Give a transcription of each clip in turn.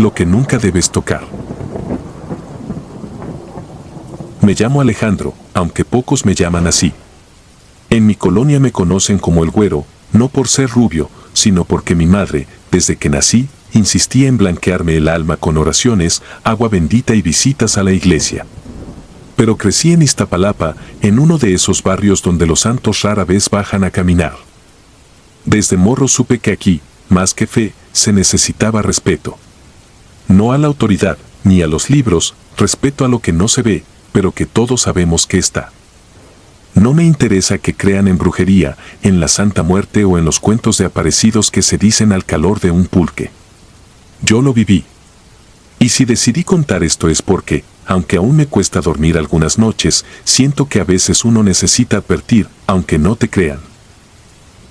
lo que nunca debes tocar. Me llamo Alejandro, aunque pocos me llaman así. En mi colonia me conocen como el Güero, no por ser rubio, sino porque mi madre, desde que nací, insistía en blanquearme el alma con oraciones, agua bendita y visitas a la iglesia. Pero crecí en Iztapalapa, en uno de esos barrios donde los santos rara vez bajan a caminar. Desde morro supe que aquí, más que fe, se necesitaba respeto. No a la autoridad, ni a los libros, respeto a lo que no se ve, pero que todos sabemos que está. No me interesa que crean en brujería, en la Santa Muerte o en los cuentos de aparecidos que se dicen al calor de un pulque. Yo lo viví. Y si decidí contar esto es porque, aunque aún me cuesta dormir algunas noches, siento que a veces uno necesita advertir, aunque no te crean.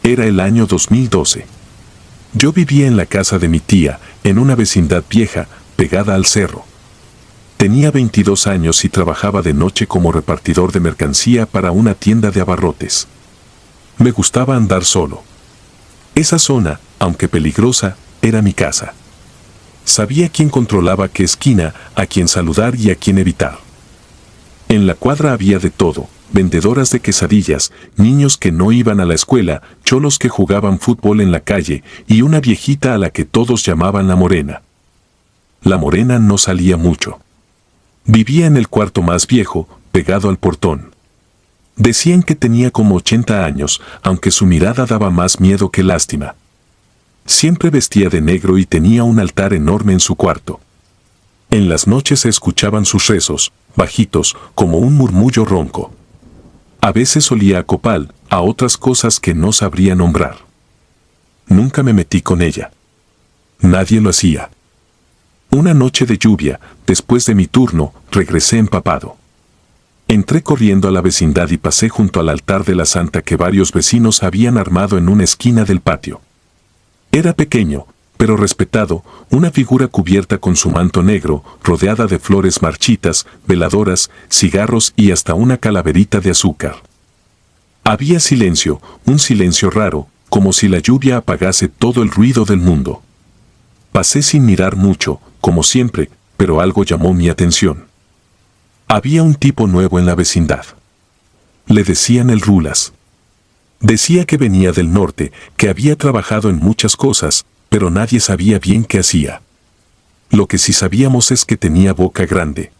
Era el año 2012. Yo vivía en la casa de mi tía, en una vecindad vieja, pegada al cerro. Tenía 22 años y trabajaba de noche como repartidor de mercancía para una tienda de abarrotes. Me gustaba andar solo. Esa zona, aunque peligrosa, era mi casa. Sabía quién controlaba qué esquina, a quién saludar y a quién evitar. En la cuadra había de todo, vendedoras de quesadillas, niños que no iban a la escuela, cholos que jugaban fútbol en la calle y una viejita a la que todos llamaban la Morena. La Morena no salía mucho. Vivía en el cuarto más viejo, pegado al portón. Decían que tenía como 80 años, aunque su mirada daba más miedo que lástima. Siempre vestía de negro y tenía un altar enorme en su cuarto. En las noches se escuchaban sus rezos, bajitos, como un murmullo ronco. A veces olía a copal, a otras cosas que no sabría nombrar. Nunca me metí con ella. Nadie lo hacía. Una noche de lluvia, después de mi turno, regresé empapado. Entré corriendo a la vecindad y pasé junto al altar de la santa que varios vecinos habían armado en una esquina del patio. Era pequeño, pero respetado, una figura cubierta con su manto negro, rodeada de flores marchitas, veladoras, cigarros y hasta una calaverita de azúcar. Había silencio, un silencio raro, como si la lluvia apagase todo el ruido del mundo. Pasé sin mirar mucho, como siempre, pero algo llamó mi atención. Había un tipo nuevo en la vecindad. Le decían el Rulas. Decía que venía del norte, que había trabajado en muchas cosas, pero nadie sabía bien qué hacía. Lo que sí sabíamos es que tenía boca grande.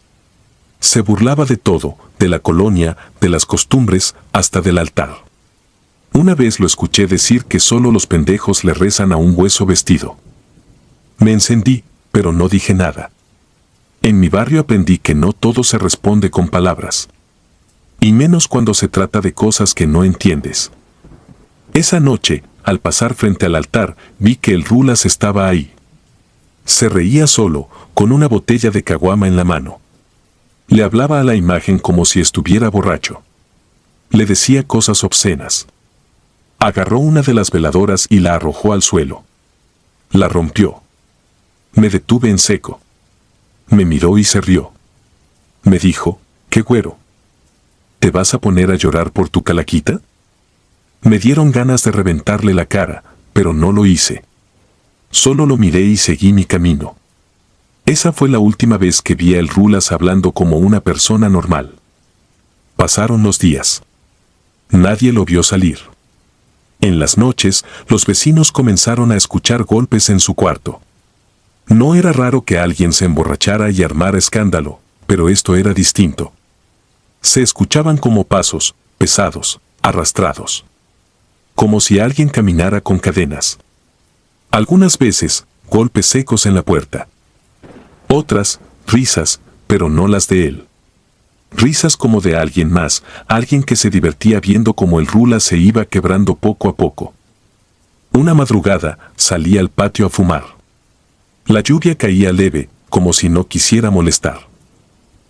Se burlaba de todo, de la colonia, de las costumbres, hasta del altar. Una vez lo escuché decir que solo los pendejos le rezan a un hueso vestido. Me encendí, pero no dije nada. En mi barrio aprendí que no todo se responde con palabras. Y menos cuando se trata de cosas que no entiendes. Esa noche, al pasar frente al altar, vi que el Rulas estaba ahí. Se reía solo, con una botella de caguama en la mano. Le hablaba a la imagen como si estuviera borracho. Le decía cosas obscenas. Agarró una de las veladoras y la arrojó al suelo. La rompió. Me detuve en seco. Me miró y se rió. Me dijo, ¿qué güero? ¿Te vas a poner a llorar por tu calaquita? Me dieron ganas de reventarle la cara, pero no lo hice. Solo lo miré y seguí mi camino. Esa fue la última vez que vi a el Rulas hablando como una persona normal. Pasaron los días. Nadie lo vio salir. En las noches, los vecinos comenzaron a escuchar golpes en su cuarto. No era raro que alguien se emborrachara y armara escándalo, pero esto era distinto. Se escuchaban como pasos, pesados, arrastrados. Como si alguien caminara con cadenas. Algunas veces, golpes secos en la puerta. Otras, risas, pero no las de él. Risas como de alguien más, alguien que se divertía viendo cómo el Rulas se iba quebrando poco a poco. Una madrugada, salí al patio a fumar. La lluvia caía leve, como si no quisiera molestar.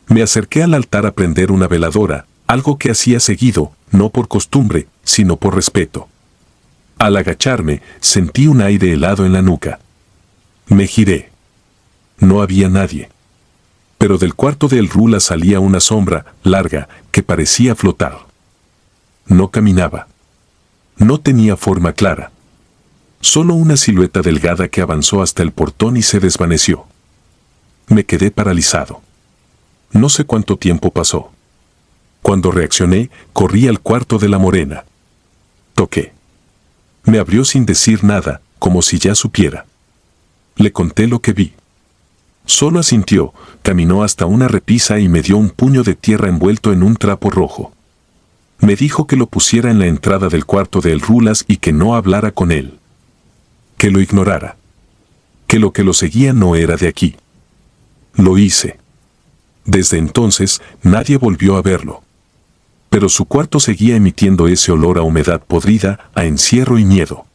Me acerqué al altar a prender una veladora, algo que hacía seguido, no por costumbre, sino por respeto. Al agacharme, sentí un aire helado en la nuca. Me giré. No había nadie. Pero del cuarto del Rulas salía una sombra, larga, que parecía flotar. No caminaba. No tenía forma clara. Solo una silueta delgada que avanzó hasta el portón y se desvaneció. Me quedé paralizado. No sé cuánto tiempo pasó. Cuando reaccioné, corrí al cuarto de la morena. Toqué. Me abrió sin decir nada, como si ya supiera. Le conté lo que vi. Solo asintió, caminó hasta una repisa y me dio un puño de tierra envuelto en un trapo rojo. Me dijo que lo pusiera en la entrada del cuarto de El Rulas y que no hablara con él. Que lo ignorara. Que lo seguía no era de aquí. Lo hice. Desde entonces, nadie volvió a verlo. Pero su cuarto seguía emitiendo ese olor a humedad podrida, a encierro y miedo.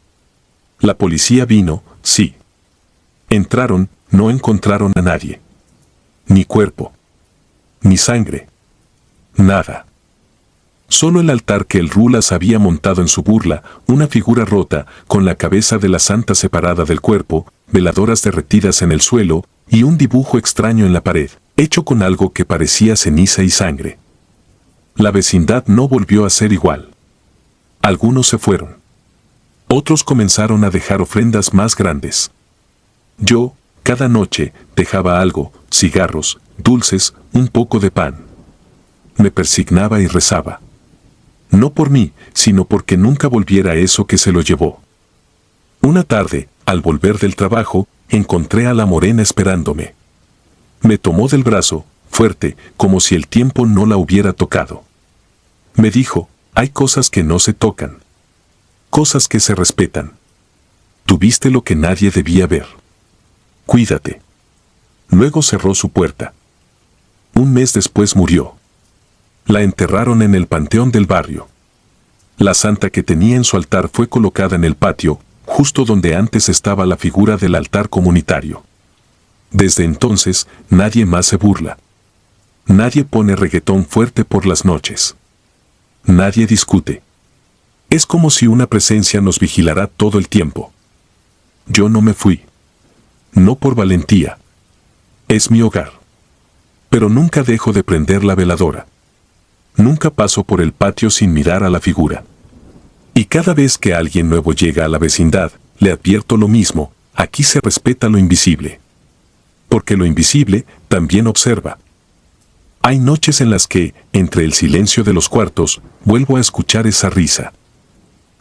La policía vino, sí. Entraron, no encontraron a nadie. Ni cuerpo. Ni sangre. Nada. Solo el altar que El Rulas había montado en su burla, una figura rota, con la cabeza de la santa separada del cuerpo, veladoras derretidas en el suelo, y un dibujo extraño en la pared, hecho con algo que parecía ceniza y sangre. La vecindad no volvió a ser igual. Algunos se fueron. Otros comenzaron a dejar ofrendas más grandes. Yo, cada noche, dejaba algo, cigarros, dulces, un poco de pan. Me persignaba y rezaba. No por mí, sino porque nunca volviera eso que se lo llevó. Una tarde, al volver del trabajo, encontré a la morena esperándome. Me tomó del brazo, fuerte, como si el tiempo no la hubiera tocado. Me dijo, hay cosas que no se tocan. Cosas que se respetan. Tuviste lo que nadie debía ver. Cuídate. Luego cerró su puerta. Un mes después murió. La enterraron en el panteón del barrio. La santa que tenía en su altar fue colocada en el patio, justo donde antes estaba la figura del altar comunitario. Desde entonces, nadie más se burla. Nadie pone reggaetón fuerte por las noches. Nadie discute. Es como si una presencia nos vigilara todo el tiempo. Yo no me fui. No por valentía. Es mi hogar. Pero nunca dejo de prender la veladora. Nunca paso por el patio sin mirar a la figura. Y cada vez que alguien nuevo llega a la vecindad, le advierto lo mismo, aquí se respeta lo invisible. Porque lo invisible también observa. Hay noches en las que, entre el silencio de los cuartos, vuelvo a escuchar esa risa.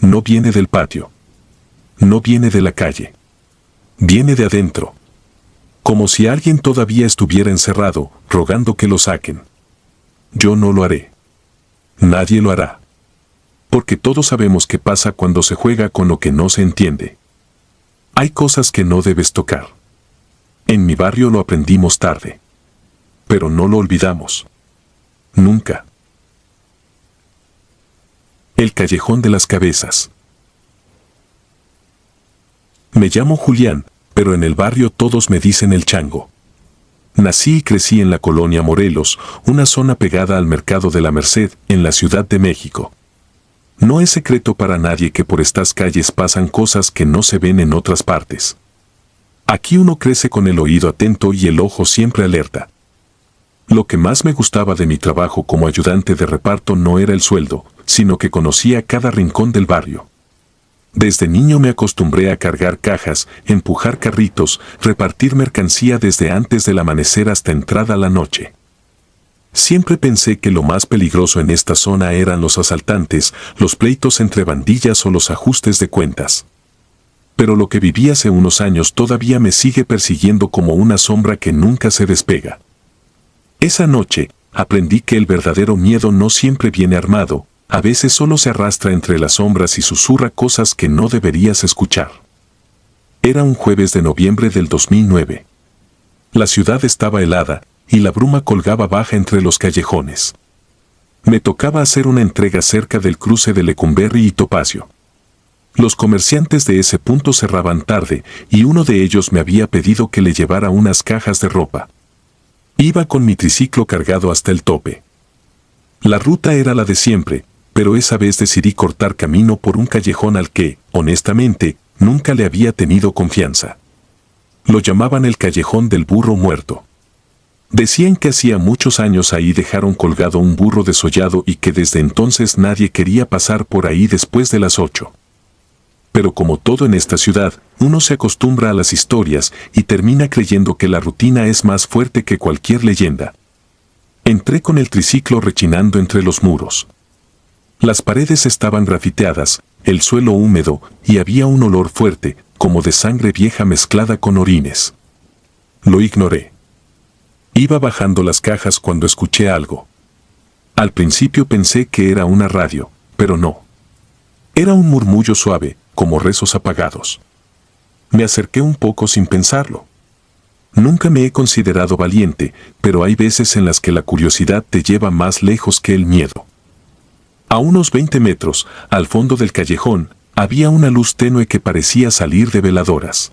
No viene del patio. No viene de la calle. Viene de adentro. Como si alguien todavía estuviera encerrado, rogando que lo saquen. Yo no lo haré. Nadie lo hará. Porque todos sabemos qué pasa cuando se juega con lo que no se entiende. Hay cosas que no debes tocar. En mi barrio lo aprendimos tarde. Pero no lo olvidamos. Nunca. El callejón de las cabezas. Me llamo Julián, pero en el barrio todos me dicen el Chango. Nací y crecí en la colonia Morelos, una zona pegada al mercado de la Merced, en la Ciudad de México. No es secreto para nadie que por estas calles pasan cosas que no se ven en otras partes. Aquí uno crece con el oído atento y el ojo siempre alerta. Lo que más me gustaba de mi trabajo como ayudante de reparto no era el sueldo, sino que conocía cada rincón del barrio. Desde niño me acostumbré a cargar cajas, empujar carritos, repartir mercancía desde antes del amanecer hasta entrada la noche. Siempre pensé que lo más peligroso en esta zona eran los asaltantes, los pleitos entre bandillas o los ajustes de cuentas. Pero lo que viví hace unos años todavía me sigue persiguiendo como una sombra que nunca se despega. Esa noche, aprendí que el verdadero miedo no siempre viene armado, a veces solo se arrastra entre las sombras y susurra cosas que no deberías escuchar. Era un jueves de noviembre del 2009. La ciudad estaba helada, y la bruma colgaba baja entre los callejones. Me tocaba hacer una entrega cerca del cruce de Lecumberri y Topacio. Los comerciantes de ese punto cerraban tarde, y uno de ellos me había pedido que le llevara unas cajas de ropa. Iba con mi triciclo cargado hasta el tope. La ruta era la de siempre, pero esa vez decidí cortar camino por un callejón al que, honestamente, nunca le había tenido confianza. Lo llamaban el callejón del burro muerto. Decían que hacía muchos años ahí dejaron colgado un burro desollado y que desde entonces nadie quería pasar por ahí después de las 8. Pero como todo en esta ciudad, uno se acostumbra a las historias y termina creyendo que la rutina es más fuerte que cualquier leyenda. Entré con el triciclo rechinando entre los muros. Las paredes estaban grafiteadas, el suelo húmedo y había un olor fuerte, como de sangre vieja mezclada con orines. Lo ignoré. Iba bajando las cajas cuando escuché algo. Al principio pensé que era una radio, pero no. Era un murmullo suave, como rezos apagados. Me acerqué un poco sin pensarlo. Nunca me he considerado valiente, pero hay veces en las que la curiosidad te lleva más lejos que el miedo. A unos 20 metros, al fondo del callejón, había una luz tenue que parecía salir de veladoras.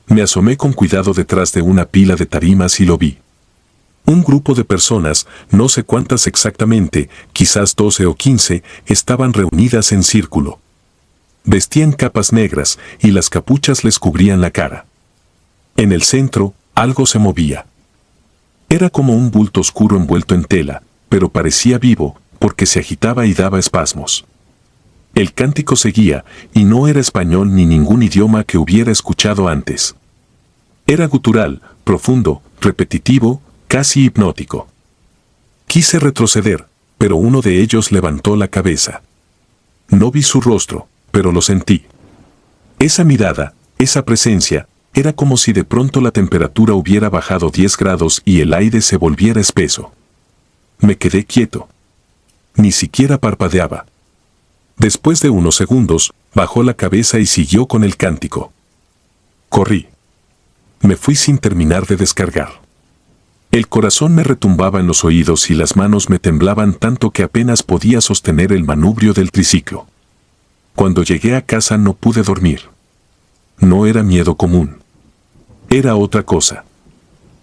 Me asomé con cuidado detrás de una pila de tarimas y lo vi. Un grupo de personas, no sé cuántas exactamente, quizás 12 o 15, estaban reunidas en círculo. Vestían capas negras y las capuchas les cubrían la cara. En el centro, algo se movía. Era como un bulto oscuro envuelto en tela, pero parecía vivo, porque se agitaba y daba espasmos. El cántico seguía, y no era español ni ningún idioma que hubiera escuchado antes. Era gutural, profundo, repetitivo, casi hipnótico. Quise retroceder, pero uno de ellos levantó la cabeza. No vi su rostro, pero lo sentí. Esa mirada, esa presencia, era como si de pronto la temperatura hubiera bajado 10 grados y el aire se volviera espeso. Me quedé quieto. Ni siquiera parpadeaba. Después de unos segundos, bajó la cabeza y siguió con el cántico. Corrí. Me fui sin terminar de descargar. El corazón me retumbaba en los oídos y las manos me temblaban tanto que apenas podía sostener el manubrio del triciclo. Cuando llegué a casa no pude dormir. No era miedo común. Era otra cosa.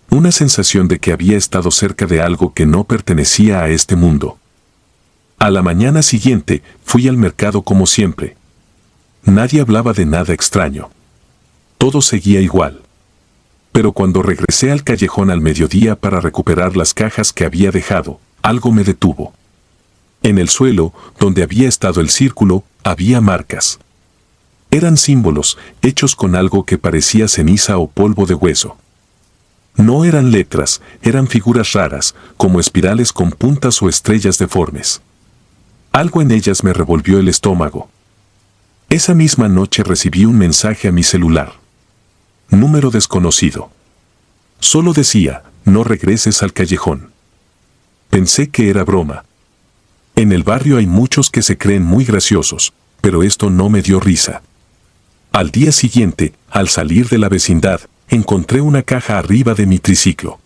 Una sensación de que había estado cerca de algo que no pertenecía a este mundo. A la mañana siguiente, fui al mercado como siempre. Nadie hablaba de nada extraño. Todo seguía igual. Pero cuando regresé al callejón al mediodía para recuperar las cajas que había dejado, algo me detuvo. En el suelo, donde había estado el círculo, había marcas. Eran símbolos, hechos con algo que parecía ceniza o polvo de hueso. No eran letras, eran figuras raras, como espirales con puntas o estrellas deformes. Algo en ellas me revolvió el estómago. Esa misma noche recibí un mensaje a mi celular. Número desconocido. Solo decía, no regreses al callejón. Pensé que era broma. En el barrio hay muchos que se creen muy graciosos, pero esto no me dio risa. Al día siguiente, al salir de la vecindad, encontré una caja arriba de mi triciclo.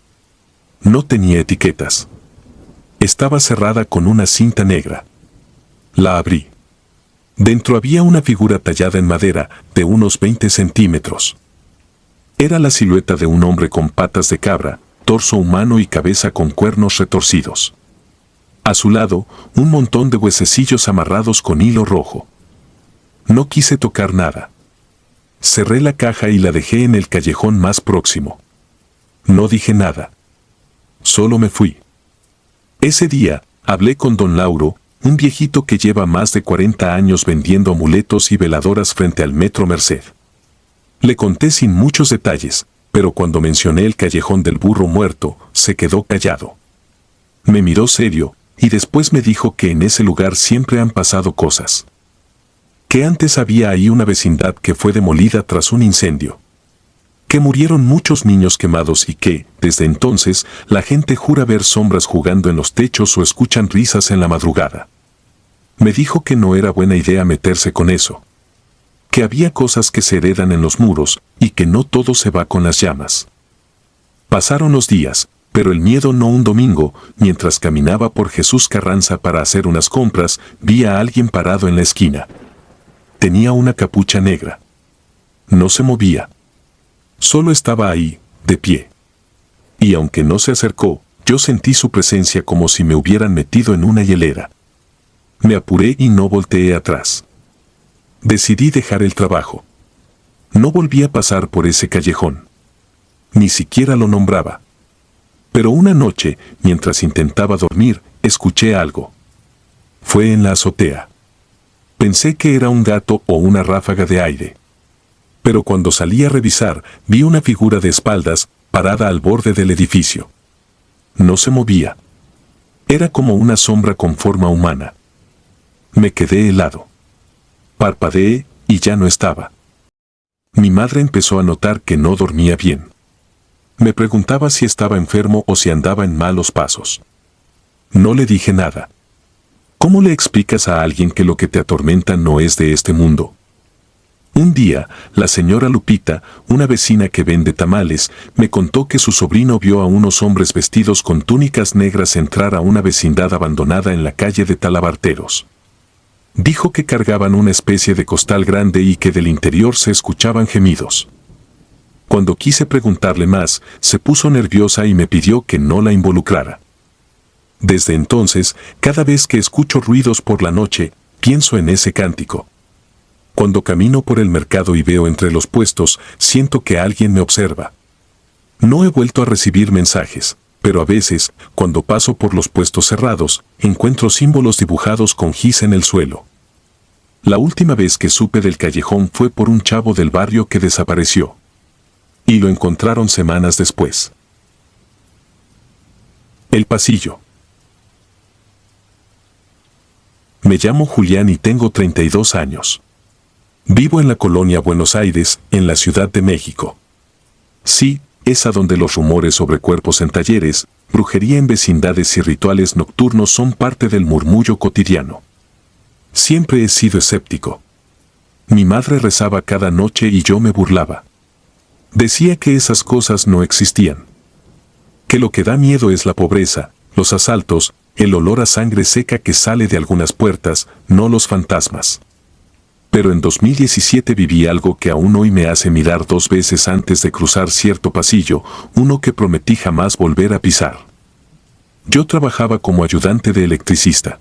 No tenía etiquetas. Estaba cerrada con una cinta negra. La abrí. Dentro había una figura tallada en madera, de unos 20 centímetros. Era la silueta de un hombre con patas de cabra, torso humano y cabeza con cuernos retorcidos. A su lado, un montón de huesecillos amarrados con hilo rojo. No quise tocar nada. Cerré la caja y la dejé en el callejón más próximo. No dije nada. Solo me fui. Ese día, hablé con don Lauro, un viejito que lleva más de 40 años vendiendo amuletos y veladoras frente al Metro Merced. Le conté sin muchos detalles, pero cuando mencioné el callejón del burro muerto, se quedó callado. Me miró serio, y después me dijo que en ese lugar siempre han pasado cosas. Que antes había ahí una vecindad que fue demolida tras un incendio. Que murieron muchos niños quemados y que, desde entonces, la gente jura ver sombras jugando en los techos o escuchan risas en la madrugada. Me dijo que no era buena idea meterse con eso. Que había cosas que se heredan en los muros y que no todo se va con las llamas. Pasaron los días, pero el miedo no. Un domingo, mientras caminaba por Jesús Carranza para hacer unas compras, vi a alguien parado en la esquina. Tenía una capucha negra. No se movía. Solo estaba ahí, de pie. Y aunque no se acercó, yo sentí su presencia como si me hubieran metido en una hielera. Me apuré y no volteé atrás. Decidí dejar el trabajo. No volví a pasar por ese callejón. Ni siquiera lo nombraba. Pero una noche, mientras intentaba dormir, escuché algo. Fue en la azotea. Pensé que era un gato o una ráfaga de aire. Pero cuando salí a revisar, vi una figura de espaldas, parada al borde del edificio. No se movía. Era como una sombra con forma humana. Me quedé helado. Parpadeé y ya no estaba. Mi madre empezó a notar que no dormía bien. Me preguntaba si estaba enfermo o si andaba en malos pasos. No le dije nada. ¿Cómo le explicas a alguien que lo que te atormenta no es de este mundo? Un día, la señora Lupita, una vecina que vende tamales, me contó que su sobrino vio a unos hombres vestidos con túnicas negras entrar a una vecindad abandonada en la calle de Talabarteros. Dijo que cargaban una especie de costal grande y que del interior se escuchaban gemidos. Cuando quise preguntarle más, se puso nerviosa y me pidió que no la involucrara. Desde entonces, cada vez que escucho ruidos por la noche, pienso en ese cántico. Cuando camino por el mercado y veo entre los puestos, siento que alguien me observa. No he vuelto a recibir mensajes, pero a veces, cuando paso por los puestos cerrados, encuentro símbolos dibujados con gis en el suelo. La última vez que supe del callejón fue por un chavo del barrio que desapareció. Y lo encontraron semanas después. El pasillo. Me llamo Julián y tengo 32 años. Vivo en la colonia Buenos Aires, en la Ciudad de México. Sí, es a donde los rumores sobre cuerpos en talleres, brujería en vecindades y rituales nocturnos son parte del murmullo cotidiano. Siempre he sido escéptico. Mi madre rezaba cada noche y yo me burlaba. Decía que esas cosas no existían. Que lo que da miedo es la pobreza, los asaltos, el olor a sangre seca que sale de algunas puertas, no los fantasmas. Pero en 2017 viví algo que aún hoy me hace mirar 2 veces antes de cruzar cierto pasillo, uno que prometí jamás volver a pisar. Yo trabajaba como ayudante de electricista.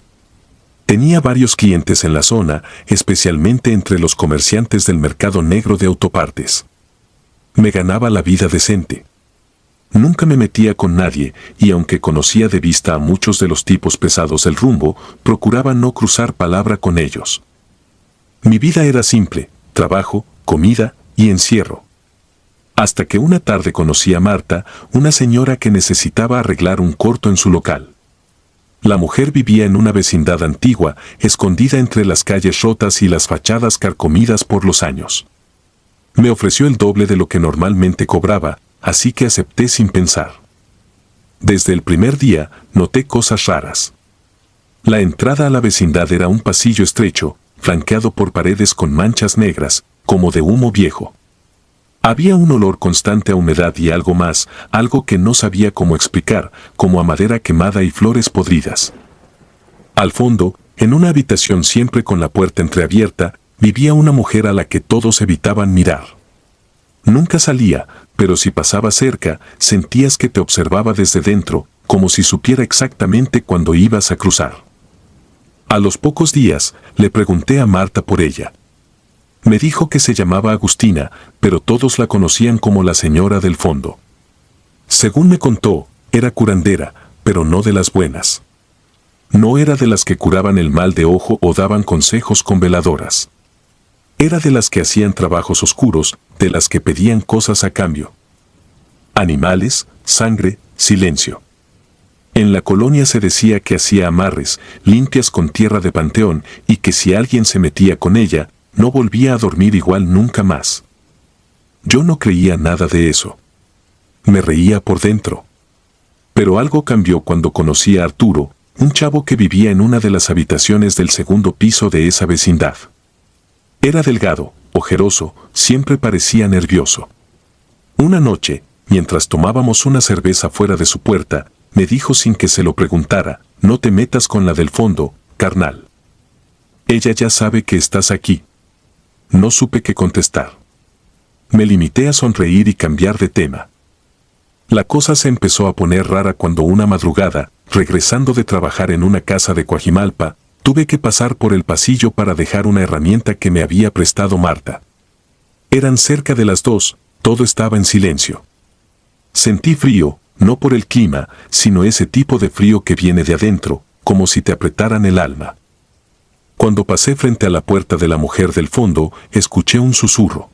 Tenía varios clientes en la zona, especialmente entre los comerciantes del mercado negro de autopartes. Me ganaba la vida decente. Nunca me metía con nadie, y aunque conocía de vista a muchos de los tipos pesados del rumbo, procuraba no cruzar palabra con ellos. Mi vida era simple, trabajo, comida y encierro. Hasta que una tarde conocí a Marta, una señora que necesitaba arreglar un corto en su local. La mujer vivía en una vecindad antigua, escondida entre las calles rotas y las fachadas carcomidas por los años. Me ofreció el doble de lo que normalmente cobraba, así que acepté sin pensar. Desde el primer día, noté cosas raras. La entrada a la vecindad era un pasillo estrecho, flanqueado por paredes con manchas negras, como de humo viejo. Había un olor constante a humedad y algo más, algo que no sabía cómo explicar, como a madera quemada y flores podridas. Al fondo, en una habitación siempre con la puerta entreabierta, vivía una mujer a la que todos evitaban mirar. Nunca salía, pero si pasaba cerca, sentías que te observaba desde dentro, como si supiera exactamente cuándo ibas a cruzar. A los pocos días, le pregunté a Marta por ella. Me dijo que se llamaba Agustina, pero todos la conocían como la señora del fondo. Según me contó, era curandera, pero no de las buenas. No era de las que curaban el mal de ojo o daban consejos con veladoras. Era de las que hacían trabajos oscuros, de las que pedían cosas a cambio. Animales, sangre, silencio. En la colonia se decía que hacía amarres, limpias con tierra de panteón, y que si alguien se metía con ella, no volvía a dormir igual nunca más. Yo no creía nada de eso. Me reía por dentro. Pero algo cambió cuando conocí a Arturo, un chavo que vivía en una de las habitaciones del segundo piso de esa vecindad. Era delgado, ojeroso, siempre parecía nervioso. Una noche, mientras tomábamos una cerveza fuera de su puerta, me dijo sin que se lo preguntara, no te metas con la del fondo, carnal. Ella ya sabe que estás aquí. No supe qué contestar. Me limité a sonreír y cambiar de tema. La cosa se empezó a poner rara cuando una madrugada, regresando de trabajar en una casa de Coajimalpa, tuve que pasar por el pasillo para dejar una herramienta que me había prestado Marta. Eran cerca de las 2, todo estaba en silencio. Sentí frío, no por el clima, sino ese tipo de frío que viene de adentro, como si te apretaran el alma. Cuando pasé frente a la puerta de la mujer del fondo, escuché un susurro.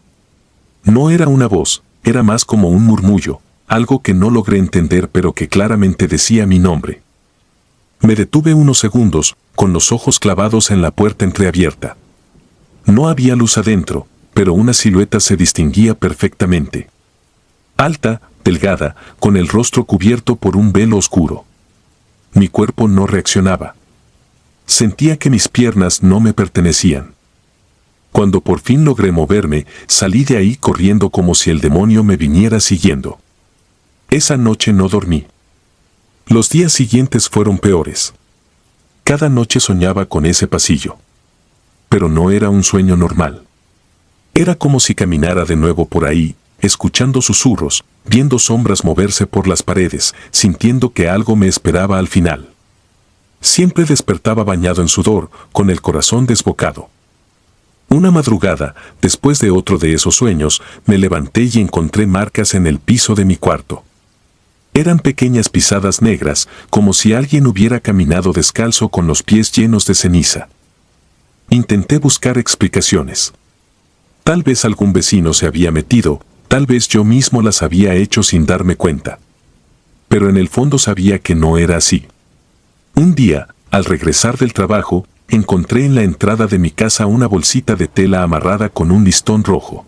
No era una voz, era más como un murmullo, algo que no logré entender pero que claramente decía mi nombre. Me detuve unos segundos, con los ojos clavados en la puerta entreabierta. No había luz adentro, pero una silueta se distinguía perfectamente. Alta, delgada, con el rostro cubierto por un velo oscuro. Mi cuerpo no reaccionaba. Sentía que mis piernas no me pertenecían. Cuando por fin logré moverme, salí de ahí corriendo como si el demonio me viniera siguiendo. Esa noche no dormí. Los días siguientes fueron peores. Cada noche soñaba con ese pasillo. Pero no era un sueño normal. Era como si caminara de nuevo por ahí, escuchando susurros, viendo sombras moverse por las paredes, sintiendo que algo me esperaba al final. Siempre despertaba bañado en sudor, con el corazón desbocado. Una madrugada, después de otro de esos sueños, me levanté y encontré marcas en el piso de mi cuarto. Eran pequeñas pisadas negras, como si alguien hubiera caminado descalzo con los pies llenos de ceniza. Intenté buscar explicaciones. Tal vez algún vecino se había metido, tal vez yo mismo las había hecho sin darme cuenta. Pero en el fondo sabía que no era así. Un día, al regresar del trabajo, encontré en la entrada de mi casa una bolsita de tela amarrada con un listón rojo.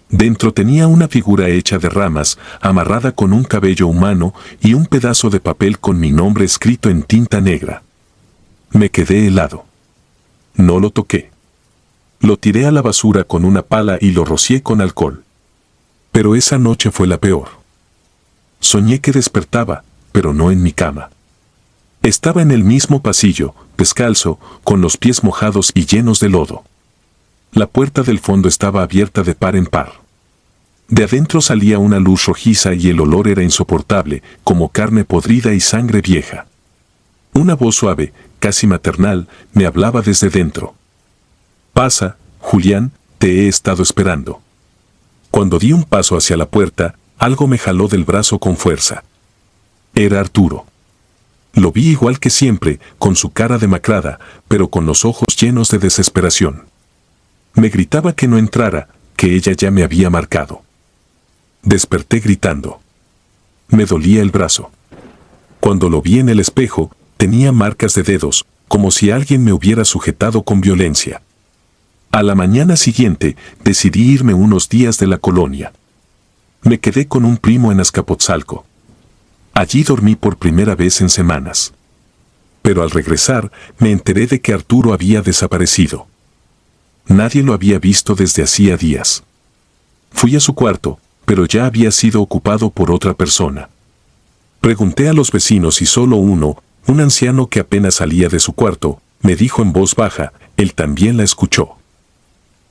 Dentro tenía una figura hecha de ramas, amarrada con un cabello humano y un pedazo de papel con mi nombre escrito en tinta negra. Me quedé helado. No lo toqué. Lo tiré a la basura con una pala y lo rocié con alcohol. Pero esa noche fue la peor. Soñé que despertaba, pero no en mi cama. Estaba en el mismo pasillo, descalzo, con los pies mojados y llenos de lodo. La puerta del fondo estaba abierta de par en par. De adentro salía una luz rojiza y el olor era insoportable, como carne podrida y sangre vieja. Una voz suave, casi maternal, me hablaba desde dentro. «Pasa, Julián, te he estado esperando». Cuando di un paso hacia la puerta, algo me jaló del brazo con fuerza. Era Arturo. Lo vi igual que siempre, con su cara demacrada, pero con los ojos llenos de desesperación. Me gritaba que no entrara, que ella ya me había marcado. Desperté gritando. Me dolía el brazo. Cuando lo vi en el espejo, tenía marcas de dedos, como si alguien me hubiera sujetado con violencia. A la mañana siguiente, decidí irme unos días de la colonia. Me quedé con un primo en Azcapotzalco. Allí dormí por primera vez en semanas. Pero al regresar, me enteré de que Arturo había desaparecido. Nadie lo había visto desde hacía días. Fui a su cuarto, pero ya había sido ocupado por otra persona. Pregunté a los vecinos y solo uno, un anciano que apenas salía de su cuarto, me dijo en voz baja, él también la escuchó.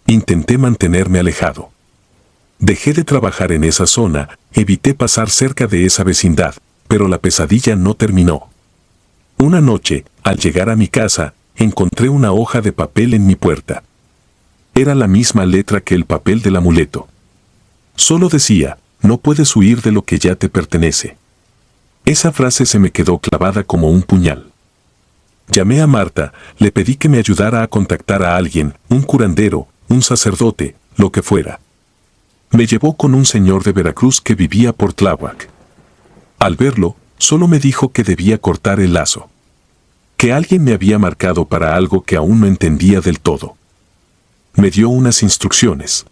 Intenté mantenerme alejado. Dejé de trabajar en esa zona, evité pasar cerca de esa vecindad, pero la pesadilla no terminó. Una noche, al llegar a mi casa, encontré una hoja de papel en mi puerta. Era la misma letra que el papel del amuleto. Solo decía, no puedes huir de lo que ya te pertenece. Esa frase se me quedó clavada como un puñal. Llamé a Marta, le pedí que me ayudara a contactar a alguien, un curandero, un sacerdote, lo que fuera. Me llevó con un señor de Veracruz que vivía por Tláhuac. Al verlo, solo me dijo que debía cortar el lazo. Que alguien me había marcado para algo que aún no entendía del todo. Me dio unas instrucciones.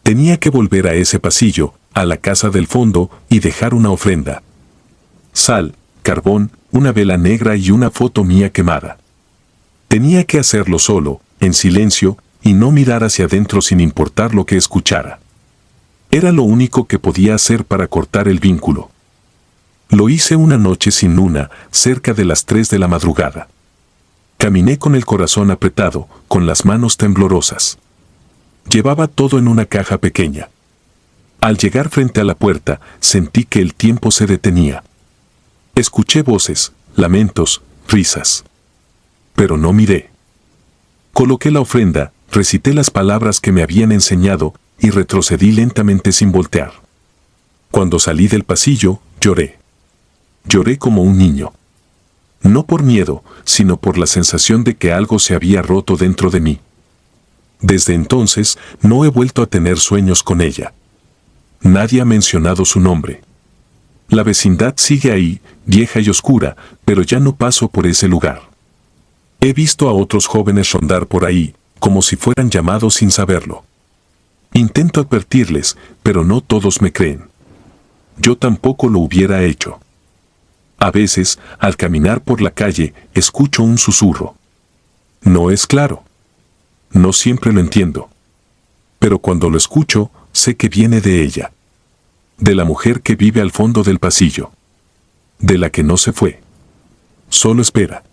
Tenía que volver a ese pasillo, a la casa del fondo, y dejar una ofrenda. Sal, carbón, una vela negra y una foto mía quemada. Tenía que hacerlo solo, en silencio, y no mirar hacia adentro sin importar lo que escuchara. Era lo único que podía hacer para cortar el vínculo. Lo hice una noche sin luna, cerca de las 3 de la madrugada. Caminé con el corazón apretado, con las manos temblorosas. Llevaba todo en una caja pequeña. Al llegar frente a la puerta, sentí que el tiempo se detenía. Escuché voces, lamentos, risas. Pero no miré. Coloqué la ofrenda, recité las palabras que me habían enseñado y retrocedí lentamente sin voltear. Cuando salí del pasillo, lloré. Lloré como un niño. No por miedo, sino por la sensación de que algo se había roto dentro de mí. Desde entonces, no he vuelto a tener sueños con ella. Nadie ha mencionado su nombre. La vecindad sigue ahí, vieja y oscura, pero ya no paso por ese lugar. He visto a otros jóvenes rondar por ahí, como si fueran llamados sin saberlo. Intento advertirles, pero no todos me creen. Yo tampoco lo hubiera hecho. A veces, al caminar por la calle, escucho un susurro. No es claro. No siempre lo entiendo. Pero cuando lo escucho, sé que viene de ella. De la mujer que vive al fondo del pasillo. De la que no se fue. Solo espera.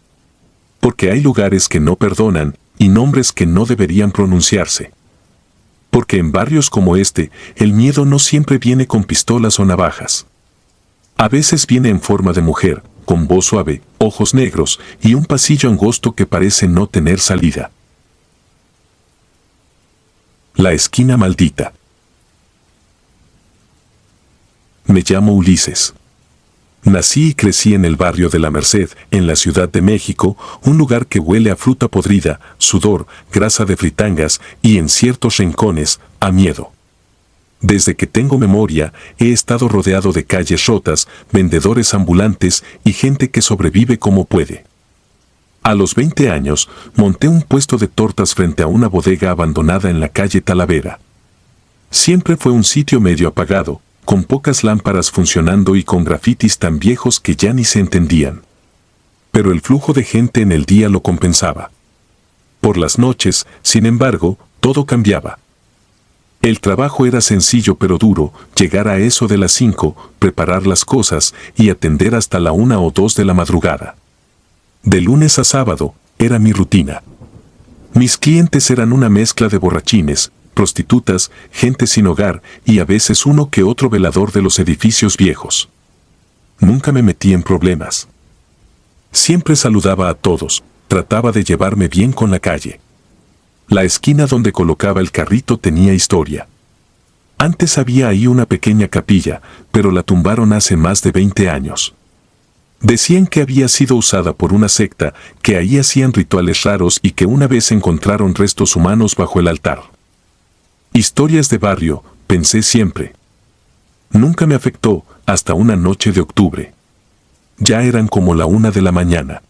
Porque hay lugares que no perdonan y nombres que no deberían pronunciarse. Porque en barrios como este, el miedo no siempre viene con pistolas o navajas. A veces viene en forma de mujer, con voz suave, ojos negros y un pasillo angosto que parece no tener salida. La esquina maldita. Me llamo Ulises. Nací y crecí en el barrio de La Merced, en la Ciudad de México, un lugar que huele a fruta podrida, sudor, grasa de fritangas y en ciertos rincones, a miedo. Desde que tengo memoria, he estado rodeado de calles rotas, vendedores ambulantes y gente que sobrevive como puede. A los 20 años, monté un puesto de tortas frente a una bodega abandonada en la calle Talavera. Siempre fue un sitio medio apagado, con pocas lámparas funcionando y con grafitis tan viejos que ya ni se entendían. Pero el flujo de gente en el día lo compensaba. Por las noches, sin embargo, todo cambiaba. El trabajo era sencillo pero duro, llegar a eso de las 5, preparar las cosas y atender hasta la 1 o 2 de la madrugada. De lunes a sábado, era mi rutina. Mis clientes eran una mezcla de borrachines, prostitutas, gente sin hogar y a veces uno que otro velador de los edificios viejos. Nunca me metí en problemas. Siempre saludaba a todos, trataba de llevarme bien con la calle. La esquina donde colocaba el carrito tenía historia. Antes había ahí una pequeña capilla, pero la tumbaron hace más de 20 años. Decían que había sido usada por una secta, que ahí hacían rituales raros y que una vez encontraron restos humanos bajo el altar. Historias de barrio, pensé siempre. Nunca me afectó, hasta una noche de octubre. Ya eran como la 1 de la mañana.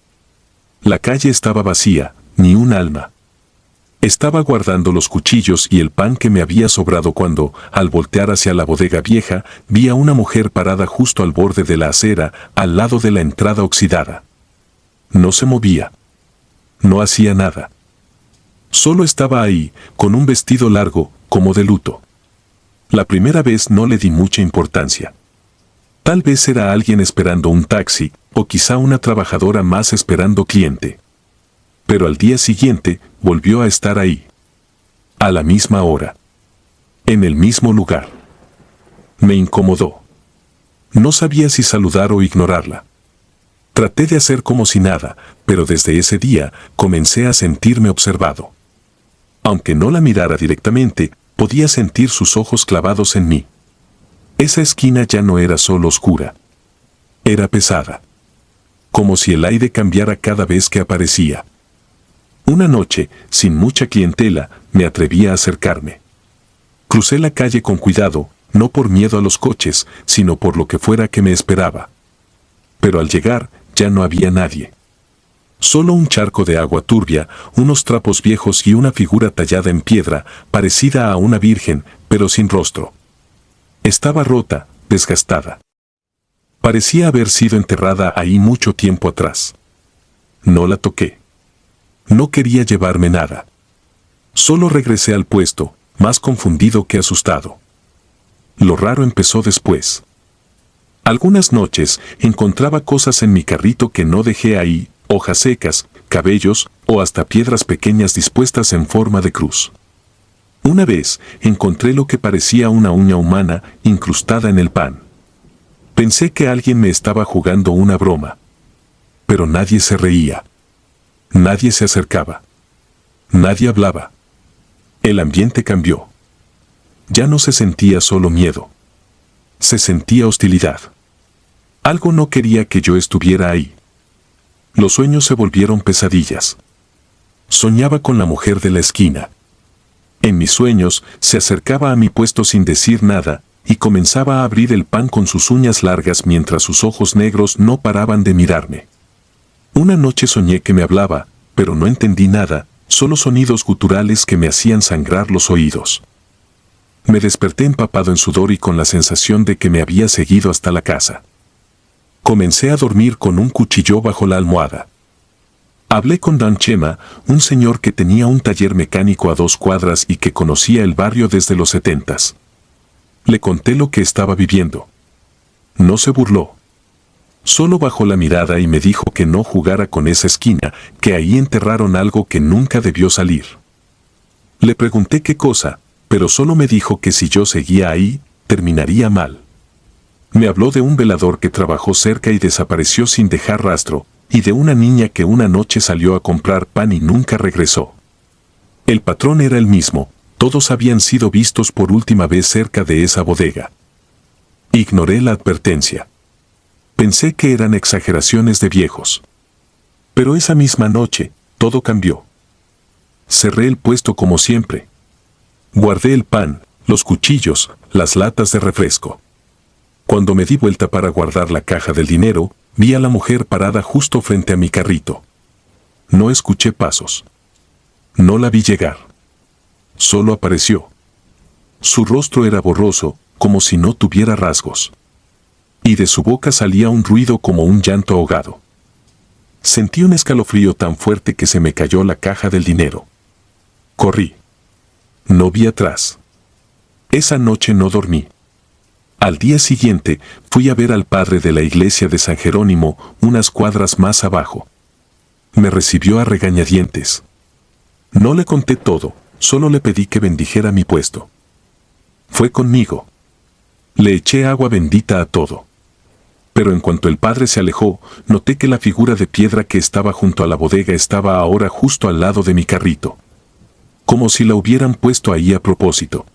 La calle estaba vacía, ni un alma. Estaba guardando los cuchillos y el pan que me había sobrado cuando, al voltear hacia la bodega vieja, vi a una mujer parada justo al borde de la acera, al lado de la entrada oxidada. No se movía. No hacía nada. Solo estaba ahí, con un vestido largo, como de luto. La primera vez no le di mucha importancia. Tal vez era alguien esperando un taxi, o quizá una trabajadora más esperando cliente. Pero al día siguiente, volvió a estar ahí. A la misma hora. En el mismo lugar. Me incomodó. No sabía si saludar o ignorarla. Traté de hacer como si nada, pero desde ese día comencé a sentirme observado. Aunque no la mirara directamente, podía sentir sus ojos clavados en mí. Esa esquina ya no era solo oscura. Era pesada. Como si el aire cambiara cada vez que aparecía. Una noche, sin mucha clientela, me atreví a acercarme. Crucé la calle con cuidado, no por miedo a los coches, sino por lo que fuera que me esperaba. Pero al llegar, ya no había nadie. Solo un charco de agua turbia, unos trapos viejos y una figura tallada en piedra, parecida a una virgen, pero sin rostro. Estaba rota, desgastada. Parecía haber sido enterrada ahí mucho tiempo atrás. No la toqué. No quería llevarme nada. Solo regresé al puesto, más confundido que asustado. Lo raro empezó después. Algunas noches encontraba cosas en mi carrito que no dejé ahí, hojas secas, cabellos o hasta piedras pequeñas dispuestas en forma de cruz. Una vez encontré lo que parecía una uña humana incrustada en el pan. Pensé que alguien me estaba jugando una broma. Pero nadie se reía. Nadie se acercaba. Nadie hablaba. El ambiente cambió. Ya no se sentía solo miedo. Se sentía hostilidad. Algo no quería que yo estuviera ahí. Los sueños se volvieron pesadillas. Soñaba con la mujer de la esquina. En mis sueños, se acercaba a mi puesto sin decir nada, y comenzaba a abrir el pan con sus uñas largas mientras sus ojos negros no paraban de mirarme. Una noche soñé que me hablaba, pero no entendí nada, solo sonidos guturales que me hacían sangrar los oídos. Me desperté empapado en sudor y con la sensación de que me había seguido hasta la casa. Comencé a dormir con un cuchillo bajo la almohada. Hablé con Don Chema, un señor que tenía un taller mecánico a 2 cuadras y que conocía el barrio desde los 70s. Le conté lo que estaba viviendo. No se burló. Solo bajó la mirada y me dijo que no jugara con esa esquina, que ahí enterraron algo que nunca debió salir. Le pregunté qué cosa, pero solo me dijo que si yo seguía ahí, terminaría mal. Me habló de un velador que trabajó cerca y desapareció sin dejar rastro, y de una niña que una noche salió a comprar pan y nunca regresó. El patrón era el mismo, todos habían sido vistos por última vez cerca de esa bodega. Ignoré la advertencia. Pensé que eran exageraciones de viejos. Pero esa misma noche, todo cambió. Cerré el puesto como siempre. Guardé el pan, los cuchillos, las latas de refresco. Cuando me di vuelta para guardar la caja del dinero, vi a la mujer parada justo frente a mi carrito. No escuché pasos. No la vi llegar. Solo apareció. Su rostro era borroso, como si no tuviera rasgos. Y de su boca salía un ruido como un llanto ahogado. Sentí un escalofrío tan fuerte que se me cayó la caja del dinero. Corrí. No vi atrás. Esa noche no dormí. Al día siguiente, fui a ver al padre de la iglesia de San Jerónimo, unas cuadras más abajo. Me recibió a regañadientes. No le conté todo, solo le pedí que bendijera mi puesto. Fue conmigo. Le eché agua bendita a todo. Pero en cuanto el padre se alejó, noté que la figura de piedra que estaba junto a la bodega estaba ahora justo al lado de mi carrito. Como si la hubieran puesto ahí a propósito.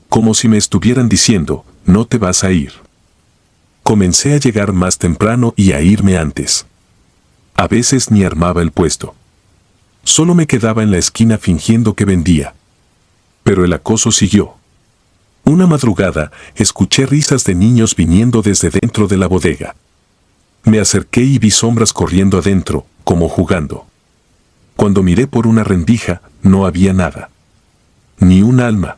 Como si me estuvieran diciendo, no te vas a ir. Comencé a llegar más temprano y a irme antes. A veces ni armaba el puesto. Solo me quedaba en la esquina fingiendo que vendía. Pero el acoso siguió. Una madrugada, escuché risas de niños viniendo desde dentro de la bodega. Me acerqué y vi sombras corriendo adentro, como jugando. Cuando miré por una rendija, no había nada. Ni un alma.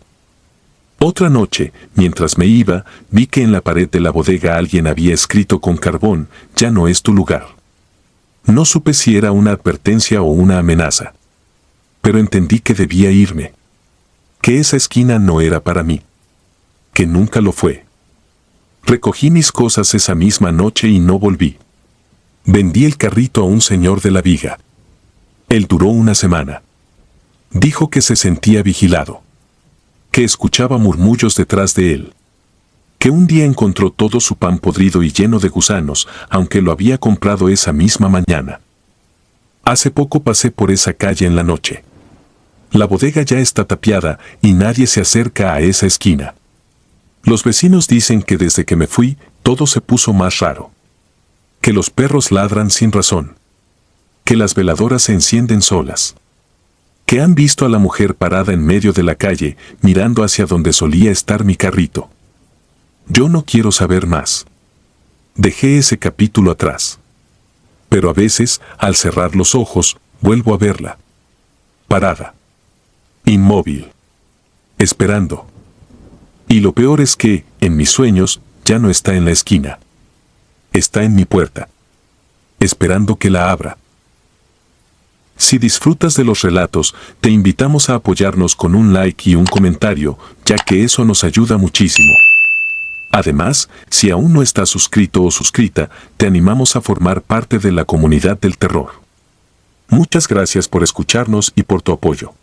Otra noche, mientras me iba, vi que en la pared de la bodega alguien había escrito con carbón, ya no es tu lugar. No supe si era una advertencia o una amenaza. Pero entendí que debía irme. Que esa esquina no era para mí. Que nunca lo fue. Recogí mis cosas esa misma noche y no volví. Vendí el carrito a un señor de la viga. Él duró una semana. Dijo que se sentía vigilado. Que escuchaba murmullos detrás de él. Que un día encontró todo su pan podrido y lleno de gusanos, aunque lo había comprado esa misma mañana. Hace poco pasé por esa calle en la noche. La bodega ya está tapiada y nadie se acerca a esa esquina. Los vecinos dicen que desde que me fui, todo se puso más raro. Que los perros ladran sin razón. Que las veladoras se encienden solas. Que han visto a la mujer parada en medio de la calle, mirando hacia donde solía estar mi carrito. Yo no quiero saber más. Dejé ese capítulo atrás. Pero a veces, al cerrar los ojos, vuelvo a verla. Parada. Inmóvil. Esperando. Y lo peor es que, en mis sueños, ya no está en la esquina. Está en mi puerta. Esperando que la abra. Si disfrutas de los relatos, te invitamos a apoyarnos con un like y un comentario, ya que eso nos ayuda muchísimo. Además, si aún no estás suscrito o suscrita, te animamos a formar parte de la comunidad del terror. Muchas gracias por escucharnos y por tu apoyo.